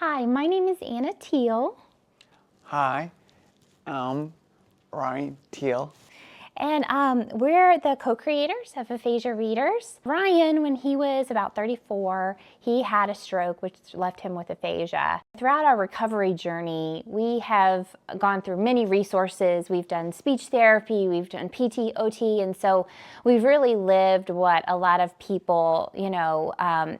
Hi, my name is Anna Teal. Hi, I'm Ryan Teal. And we're the co-creators of Aphasia Readers. Ryan, when he was about 34, he had a stroke which left him with aphasia. Throughout our recovery journey, we have gone through many resources. We've done speech therapy, we've done PT, OT, and so we've really lived what a lot of people,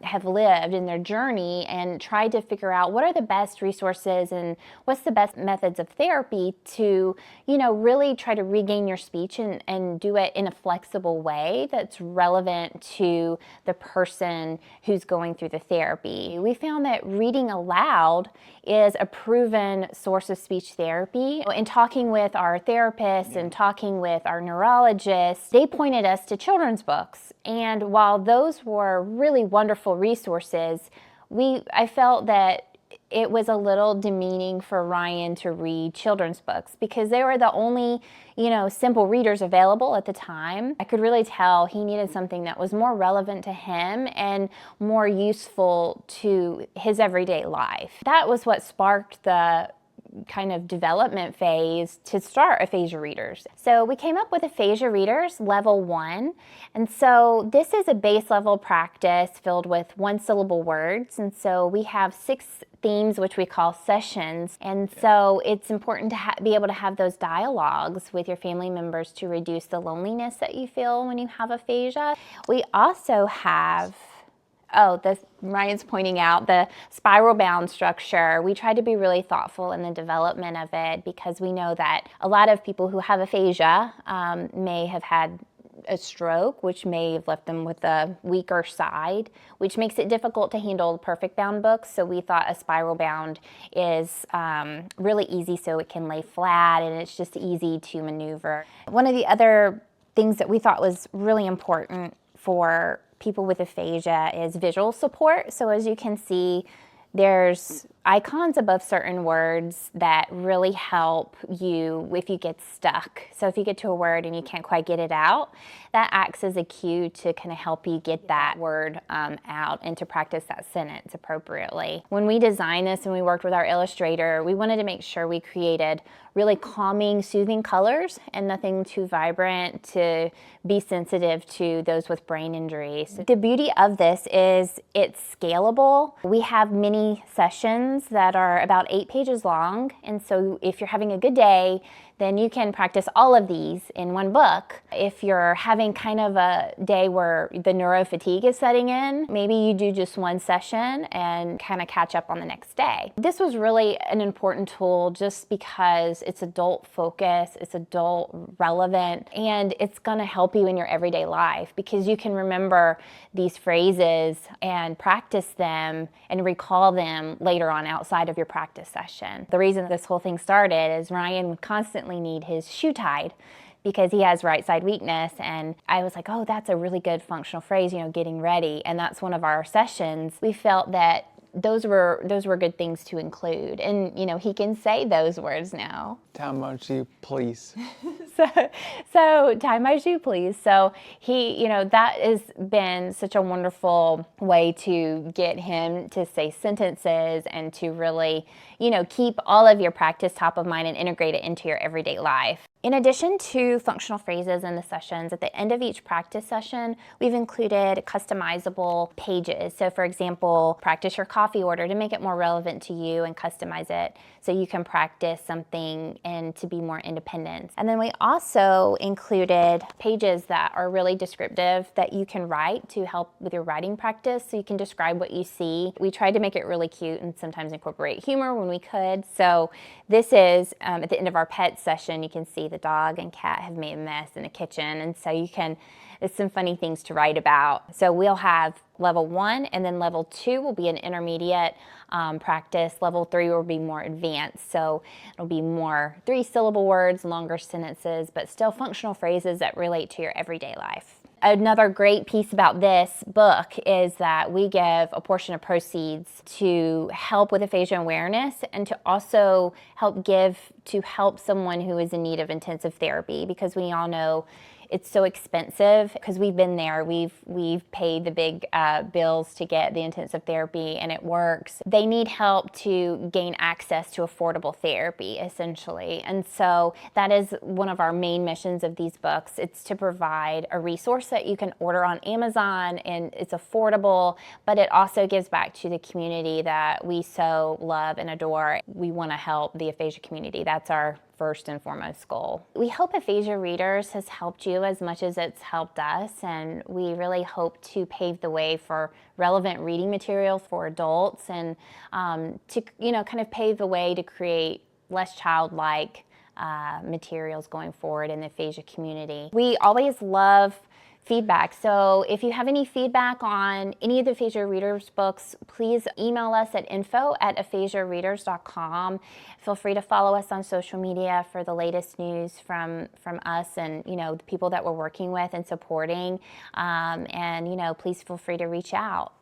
have lived in their journey and tried to figure out what are the best resources and what's the best methods of therapy to, really try to regain your speech and do it in a flexible way that's relevant to the person who's going through the therapy. We found that reading aloud is a proven source of speech therapy. In talking with our therapists and talking with our neurologists, they pointed us to children's books. And while those were really wonderful resources, I felt that it was a little demeaning for Ryan to read children's books because they were the only, simple readers available at the time. I could really tell he needed something that was more relevant to him and more useful to his everyday life. That was what sparked the kind of development phase to start Aphasia Readers. So we came up with Aphasia Readers Level 1. And so this is a base level practice filled with one-syllable words. And so we have 6 themes, which we call sessions. And so it's important to be able to have those dialogues with your family members to reduce the loneliness that you feel when you have aphasia. We also have Ryan's pointing out the spiral bound structure. We try to be really thoughtful in the development of it because we know that a lot of people who have aphasia may have had a stroke, which may have left them with a weaker side, which makes it difficult to handle perfect bound books. So we thought a spiral bound is really easy so it can lay flat and it's just easy to maneuver. One of the other things that we thought was really important for people with aphasia is visual support. So as you can see, there's icons above certain words that really help you if you get stuck. So if you get to a word and you can't quite get it out, that acts as a cue to kind of help you get that word out and to practice that sentence appropriately. When we designed this and we worked with our illustrator, we wanted to make sure we created really calming, soothing colors and nothing too vibrant to be sensitive to those with brain injuries. The beauty of this is it's scalable. We have mini sessions that are about 8 pages long, and so if you're having a good day, then you can practice all of these in one book. If you're having kind of a day where the neurofatigue is setting in, maybe you do just one session and kind of catch up on the next day. This was really an important tool just because it's adult focus, it's adult relevant, and it's gonna help you in your everyday life because you can remember these phrases and practice them and recall them later on outside of your practice session. The reason this whole thing started is Ryan would constantly need his shoe tied because he has right side weakness, and I was like, oh, that's a really good functional phrase, getting ready, and that's one of our sessions. We felt that those were good things to include, and he can say those words now. Tie my shoe, please. So tie my shoe, please. So he, that has been such a wonderful way to get him to say sentences and to really, keep all of your practice top of mind and integrate it into your everyday life. In addition to functional phrases in the sessions, at the end of each practice session, we've included customizable pages. So for example, practice your coffee order to make it more relevant to you and customize it so you can practice something and to be more independent. And then we also included pages that are really descriptive that you can write to help with your writing practice so you can describe what you see. We tried to make it really cute and sometimes incorporate humor when we could. So this is at the end of our pet session, you can see the dog and cat have made a mess in the kitchen, and so it's some funny things to write about. So we'll have level 1, and then level 2 will be an intermediate practice. Level 3 will be more advanced, so it'll be more 3-syllable words, longer sentences, but still functional phrases that relate to your everyday life. Another great piece about this book is that we give a portion of proceeds to help with aphasia awareness and to also help someone who is in need of intensive therapy, because we all know it's so expensive because we've been there. We've paid the big bills to get the intensive therapy, and it works. They need help to gain access to affordable therapy, essentially. And so that is one of our main missions of these books. It's to provide a resource that you can order on Amazon, and it's affordable, but it also gives back to the community that we so love and adore. We want to help the aphasia community. That's our first and foremost goal. We hope Aphasia Readers has helped you as much as it's helped us, and we really hope to pave the way for relevant reading material for adults, and to kind of pave the way to create less childlike materials going forward in the aphasia community. We always love feedback. So if you have any feedback on any of the Aphasia Readers books, please email us at info@aphasiareaders.com. Feel free to follow us on social media for the latest news from us and the people that we're working with and supporting. And please feel free to reach out.